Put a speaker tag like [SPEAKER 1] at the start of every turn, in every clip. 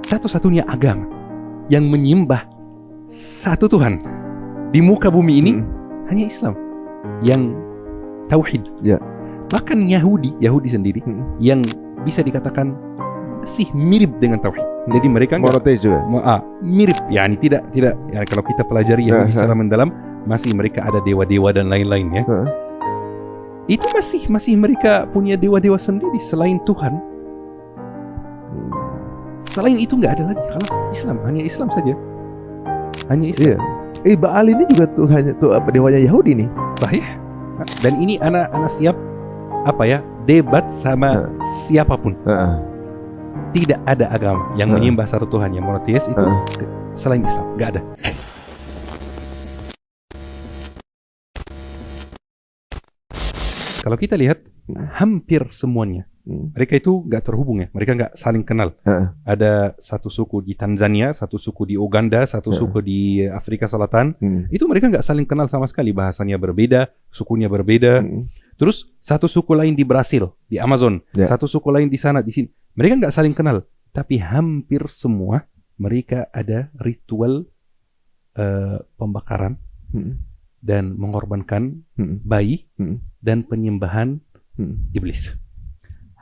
[SPEAKER 1] satu-satunya agama yang menyembah satu Tuhan di muka bumi ini hanya Islam yang tauhid.
[SPEAKER 2] Ya.
[SPEAKER 1] Bahkan Yahudi sendiri yang bisa dikatakan masih mirip dengan tauhid. Jadi mereka
[SPEAKER 2] monoteis juga.
[SPEAKER 1] Mirip, yani tidak ya, kalau kita pelajari Yahudi secara mendalam masih mereka ada dewa-dewa dan lain-lain ya. Itu masih mereka punya dewa-dewa sendiri selain Tuhan. Selain itu nggak ada lagi. Kalau Islam hanya Islam saja. Hanya Islam.
[SPEAKER 2] Iya. Baal ini juga hanya dewanya Yahudi nih.
[SPEAKER 1] Sahih. Dan ini anak siap debat sama siapapun. Tidak ada agama yang menyembah satu Tuhan yang monoteis itu selain Islam, nggak ada. Kalau kita lihat hampir semuanya mereka itu nggak terhubung ya, mereka nggak saling kenal. Ada satu suku di Tanzania, satu suku di Uganda, satu suku di Afrika Selatan. Itu mereka nggak saling kenal sama sekali, bahasanya berbeda, sukunya berbeda. Terus satu suku lain di Brasil, di Amazon, satu suku lain di sana, di sini. Mereka nggak saling kenal, tapi hampir semua mereka ada ritual pembakaran dan mengorbankan bayi dan penyembahan iblis.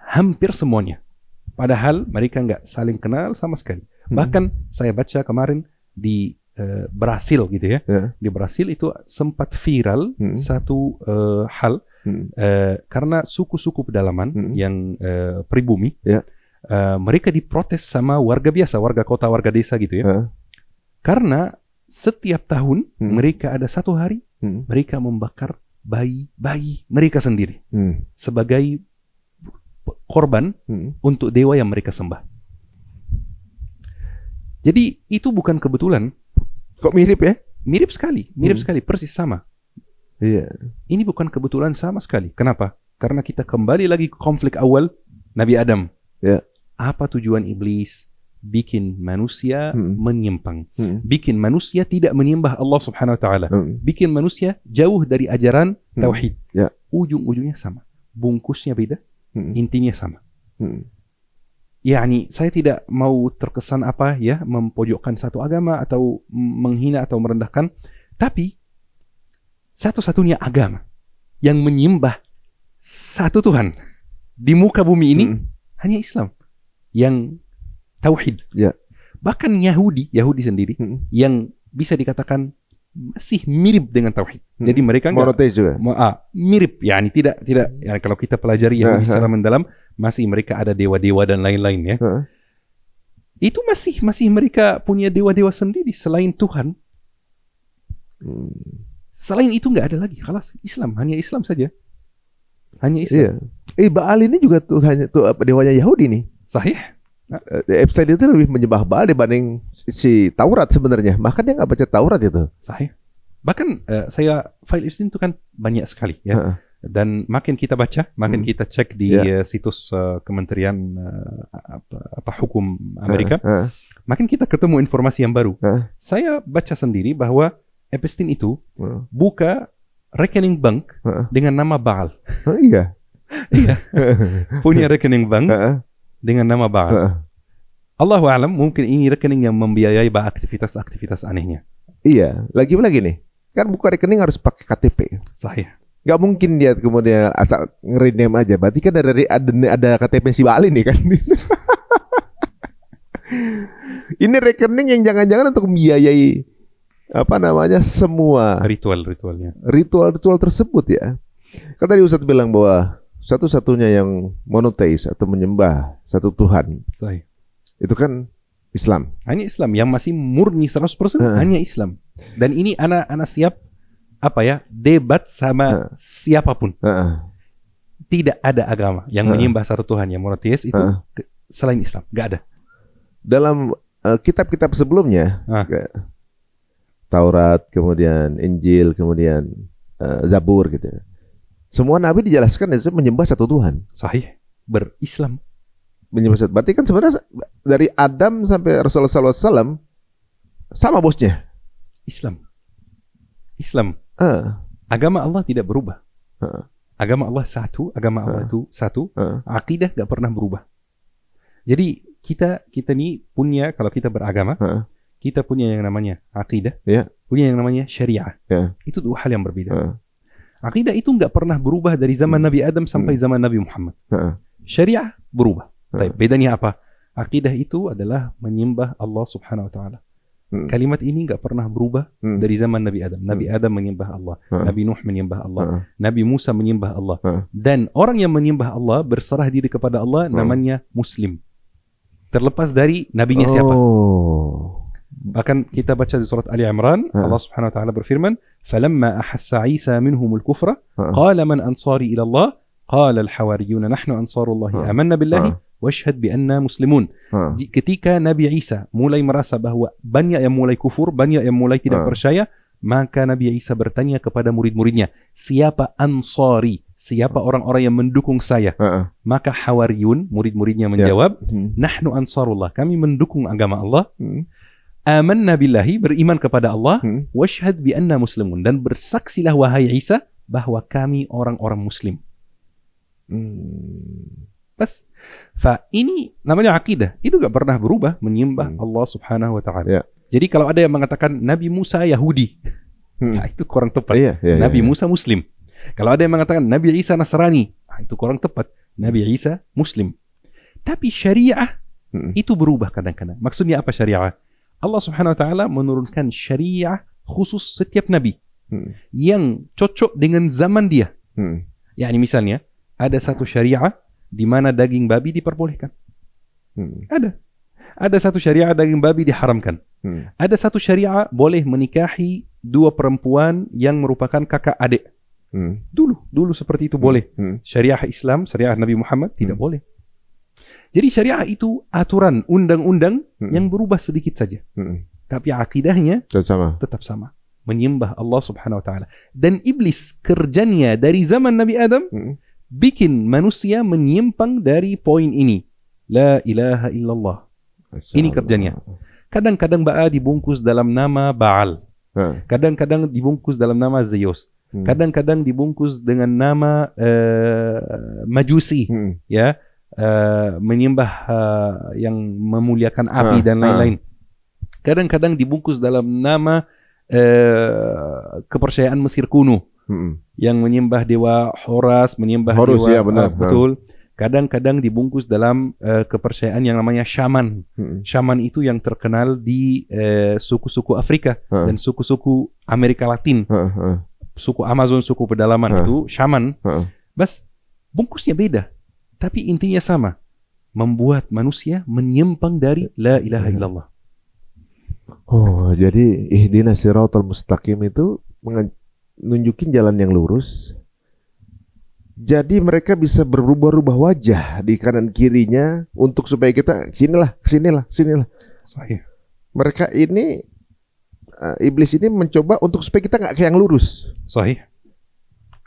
[SPEAKER 1] Hampir semuanya. Padahal mereka nggak saling kenal sama sekali. Bahkan saya baca kemarin di Brasil gitu ya. Di Brasil itu sempat viral satu hal karena suku-suku pedalaman yang pribumi, mereka diprotes sama warga biasa, warga kota, warga desa gitu ya. Karena setiap tahun mereka ada satu hari mereka membakar bayi mereka sendiri sebagai korban untuk dewa yang mereka sembah. Jadi itu bukan kebetulan.
[SPEAKER 2] Kok mirip ya?
[SPEAKER 1] Mirip sekali, persis sama.
[SPEAKER 2] Iya.
[SPEAKER 1] Ini bukan kebetulan sama sekali. Kenapa? Karena kita kembali lagi ke konflik awal Nabi Adam. Apa tujuan iblis? Bikin manusia menyimpang. Bikin manusia tidak menyembah Allah Subhanahu wa taala. Bikin manusia jauh dari ajaran tauhid. Ujung-ujungnya sama. Bungkusnya beda, intinya sama. Yani saya tidak mau terkesan mempojokkan satu agama atau menghina atau merendahkan, tapi satu-satunya agama yang menyembah satu Tuhan di muka bumi ini hanya Islam yang tauhid. Bahkan Yahudi sendiri yang bisa dikatakan masih mirip dengan tauhid. Jadi mereka
[SPEAKER 2] monoteis juga.
[SPEAKER 1] Mirip, yani tidak ya, kalau kita pelajari Yahudi secara mendalam masih mereka ada dewa-dewa dan lain-lain ya. Itu masih mereka punya dewa-dewa sendiri selain Tuhan. Selain itu nggak ada lagi. Khalas, Islam hanya Islam saja. Hanya Islam.
[SPEAKER 2] Baal ini juga hanya dewanya Yahudi nih.
[SPEAKER 1] Sahih.
[SPEAKER 2] Epstein itu lebih menyembah Baal dibanding si Taurat sebenarnya. Bahkan dia nggak baca Taurat itu.
[SPEAKER 1] Sahih. Bahkan file Epstein itu kan banyak sekali ya. Dan makin kita baca, makin kita cek di situs Kementerian Hukum Amerika, makin kita ketemu informasi yang baru. Saya baca sendiri bahwa Epstein itu buka rekening bank dengan nama Baal. Iya. Punya rekening bank dengan nama Baal. Allahu a'lam, mungkin ini rekening yang membiayai aktivitas-aktivitas anehnya.
[SPEAKER 2] Iya, lagi-lagi nih. Kan buka rekening harus pakai KTP.
[SPEAKER 1] Sahih.
[SPEAKER 2] Gak mungkin dia kemudian asal nge-rename aja. Berarti kan ada KTP si Baal ini kan. Ini rekening yang jangan-jangan untuk membiayai semua
[SPEAKER 1] ritual-ritualnya.
[SPEAKER 2] Ritual-ritual tersebut ya. Kan tadi Ustadz bilang bahwa satu-satunya yang monoteis atau menyembah satu Tuhan.
[SPEAKER 1] Sahih.
[SPEAKER 2] Itu kan Islam.
[SPEAKER 1] Hanya Islam yang masih murni 100% hanya Islam. Dan ini anak siap debat sama siapapun. Tidak ada agama yang menyembah satu Tuhan yang monoteis itu selain Islam, nggak ada.
[SPEAKER 2] Dalam kitab-kitab sebelumnya, Taurat, kemudian Injil, kemudian Zabur gitu. Semua nabi dijelaskan itu menyembah satu Tuhan.
[SPEAKER 1] Sahih, berislam.
[SPEAKER 2] Menyembah satu. Berarti kan sebenarnya dari Adam sampai Rasulullah SAW sama bosnya. Islam. Agama Allah tidak berubah. Agama Allah satu, agama Allah itu satu. Akidah gak pernah berubah. Jadi
[SPEAKER 1] kita nih punya, kalau kita beragama, kita punya yang namanya akidah, punya yang namanya syariah. Itu dua hal yang berbeda. Akidah itu nggak pernah berubah dari zaman Nabi Adam sampai zaman Nabi Muhammad. Syariah berubah. Bedanya apa? Akidah itu adalah menyembah Allah Subhanahu Wa Taala. Kalimat ini nggak pernah berubah dari zaman Nabi Adam. Nabi Adam menyembah Allah, Nabi Nuh menyembah Allah, Nabi Musa menyembah Allah. Dan orang yang menyembah Allah, berserah diri kepada Allah, namanya Muslim. Terlepas dari nabinya siapa. Bahkan kita baca di surat Ali Imran, Allah Subhanahu Wa Taala berfirman, "Falamma ahassa Isa minhumul kufra, qala man ansari ila Allah, qala al-hawariyuna nahnu ansarullahi amanna billahi washhad bi anna muslimun." Ketika Nabi Isa mulai merasa bahwa banyak yang mulai kufur, banyak yang mulai tidak percaya, maka Nabi Isa bertanya kepada murid-muridnya, siapa Ansari? Siapa orang-orang yang mendukung saya? Maka Hawariyun, murid-muridnya menjawab, nahnu ansarullah, kami mendukung agama Allah. Amanna billahi, beriman kepada Allah. Washhad bi anna muslimun, dan bersaksilah wahai Isa bahwa kami orang-orang muslim. Bas. Ini namanya akidah. Itu gak pernah berubah, menyembah Allah Subhanahu Wa Taala. Jadi kalau ada yang mengatakan Nabi Musa Yahudi, nah, itu kurang tepat. Nabi Musa Muslim. Kalau ada yang mengatakan Nabi Isa Nasrani, nah, itu kurang tepat. Nabi Isa Muslim. Tapi syariah itu berubah kadang-kadang. Maksudnya apa syariah? Allah Subhanahu Wa Taala menurunkan syariah khusus setiap nabi yang cocok dengan zaman dia. Yani misalnya ada satu syariah di mana daging babi diperbolehkan. Ada satu syariah daging babi diharamkan. Ada satu syariah boleh menikahi dua perempuan yang merupakan kakak adik. Dulu seperti itu boleh. Syariah Islam, syariah Nabi Muhammad tidak boleh. Jadi syariah itu aturan, undang-undang yang berubah sedikit saja. Tapi akidahnya tetap sama. Menyembah Allah Subhanahu Wa Taala. Dan iblis kerjanya dari zaman Nabi Adam bikin manusia menyimpang dari poin ini. La ilaha illallah. Ini kerjanya. Kadang-kadang Ba'a dibungkus dalam nama Baal. Kadang-kadang dibungkus dalam nama Zeus. Kadang-kadang dibungkus dengan nama Majusi. Ya, menyembah yang memuliakan api dan lain-lain. Kadang-kadang dibungkus dalam nama kepercayaan Mesir kuno. Yang menyembah dewa Horus, menyembah
[SPEAKER 2] Horus,
[SPEAKER 1] dewa,
[SPEAKER 2] ya benar.
[SPEAKER 1] Betul. Kadang-kadang dibungkus dalam kepercayaan yang namanya syaman. Syaman itu yang terkenal di suku-suku Afrika dan suku-suku Amerika Latin. Suku Amazon, suku pedalaman itu syaman. Bas, bungkusnya beda, tapi intinya sama. Membuat manusia menyimpang dari la ilaha illallah.
[SPEAKER 2] Oh, jadi ihdinas siratal mustaqim itu nunjukin jalan yang lurus. Jadi mereka bisa berubah-ubah wajah di kanan kirinya untuk supaya kita kesinilah.
[SPEAKER 1] Sahih.
[SPEAKER 2] Mereka ini iblis ini mencoba untuk supaya kita nggak kayak yang lurus.
[SPEAKER 1] Sahih.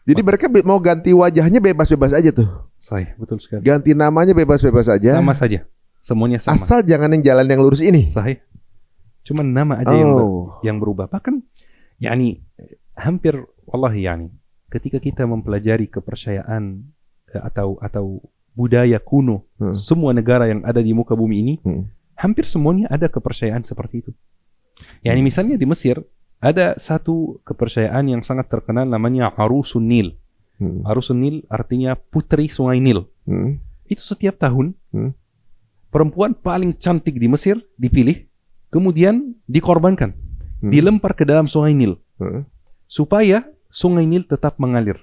[SPEAKER 2] Jadi mereka mau ganti wajahnya bebas-bebas aja tuh.
[SPEAKER 1] Sahih, betul sekali.
[SPEAKER 2] Ganti namanya bebas-bebas aja.
[SPEAKER 1] Sama saja. Semuanya sama.
[SPEAKER 2] Asal jangan yang jalan yang lurus ini.
[SPEAKER 1] Sahih. Cuma nama aja yang berubah. Bahkan yani hampir wallahi yani ketika kita mempelajari kepercayaan atau budaya kuno semua negara yang ada di muka bumi ini, hampir semuanya ada kepercayaan seperti itu. Yani misalnya di Mesir ada satu kepercayaan yang sangat terkenal namanya Arusun Nil. Arusun Nil artinya putri sungai Nil. Itu setiap tahun perempuan paling cantik di Mesir dipilih, kemudian dikorbankan, dilempar ke dalam sungai Nil supaya sungai Nil tetap mengalir.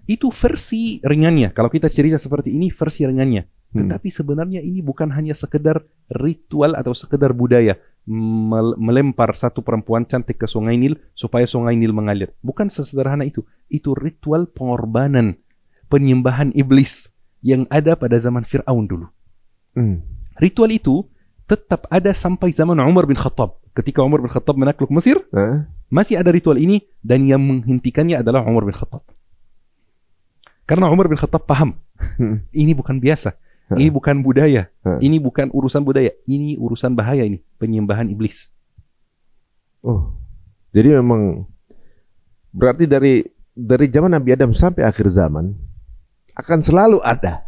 [SPEAKER 1] Itu versi ringannya. Kalau kita cerita seperti ini versi ringannya. Tetapi sebenarnya ini bukan hanya sekedar ritual atau sekedar budaya melempar satu perempuan cantik ke sungai Nil supaya sungai Nil mengalir. Bukan sesederhana itu. Itu ritual pengorbanan, penyembahan iblis yang ada pada zaman Fir'aun dulu. Ritual itu tetap ada sampai zaman Umar bin Khattab. Ketika Umar bin Khattab menakluk Mesir, masih ada ritual ini, dan yang menghentikannya adalah Umar bin Khattab. Karena Umar bin Khattab paham, ini bukan biasa. Ini bukan budaya. Ini bukan urusan budaya. Ini urusan bahaya ini. Penyembahan iblis.
[SPEAKER 2] Oh, jadi memang berarti dari zaman Nabi Adam sampai akhir zaman akan selalu ada.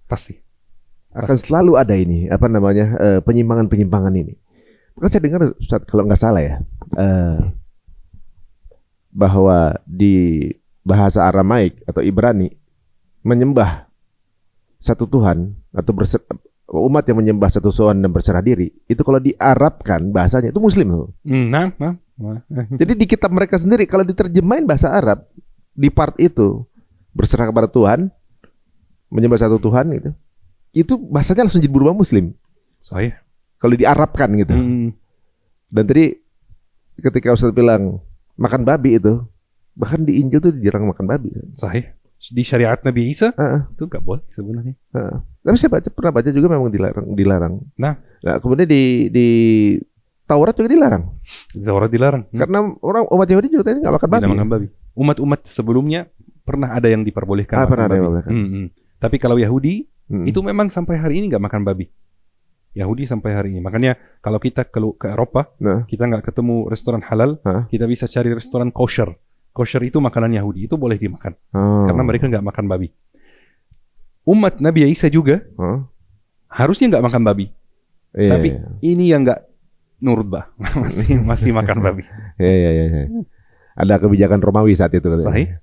[SPEAKER 1] Pasti.
[SPEAKER 2] akan selalu ada ini apa namanya penyimpangan-penyimpangan ini. Maka saya dengar kalau nggak salah ya bahwa di bahasa Aramaik atau Ibrani menyembah satu Tuhan atau umat yang menyembah satu Tuhan dan berserah diri itu kalau diarabkan bahasanya itu Muslim.
[SPEAKER 1] Nah.
[SPEAKER 2] Jadi di kitab mereka sendiri kalau diterjemahin bahasa Arab di part itu berserah kepada Tuhan, menyembah satu Tuhan gitu. Itu bahasanya langsung jadi berubah Muslim.
[SPEAKER 1] Sahih.
[SPEAKER 2] Kalau diarabkan gitu. Dan tadi ketika Ustaz bilang makan babi itu, bahkan di Injil tuh dilarang makan babi.
[SPEAKER 1] Sahih. Di syariat Nabi Isa itu nggak boleh sebenarnya.
[SPEAKER 2] Tapi saya pernah baca juga memang dilarang. Nah kemudian di Taurat juga dilarang.
[SPEAKER 1] Taurat dilarang.
[SPEAKER 2] Karena umat Yahudi juga tadi nggak makan babi.
[SPEAKER 1] Tidak makan babi. Umat-umat sebelumnya pernah ada yang diperbolehkan makan
[SPEAKER 2] pernah
[SPEAKER 1] babi. Tapi kalau Yahudi itu memang sampai hari ini nggak makan babi. Yahudi sampai hari ini. Makanya kalau kita ke Eropa, kita nggak ketemu restoran halal, kita bisa cari restoran kosher. Kosher itu makanan Yahudi, itu boleh dimakan. Karena mereka nggak makan babi. Umat Nabi Isa juga harusnya nggak makan babi. Tapi ini yang nggak nurut masih makan babi.
[SPEAKER 2] Ada kebijakan Romawi saat itu.
[SPEAKER 1] Sahih.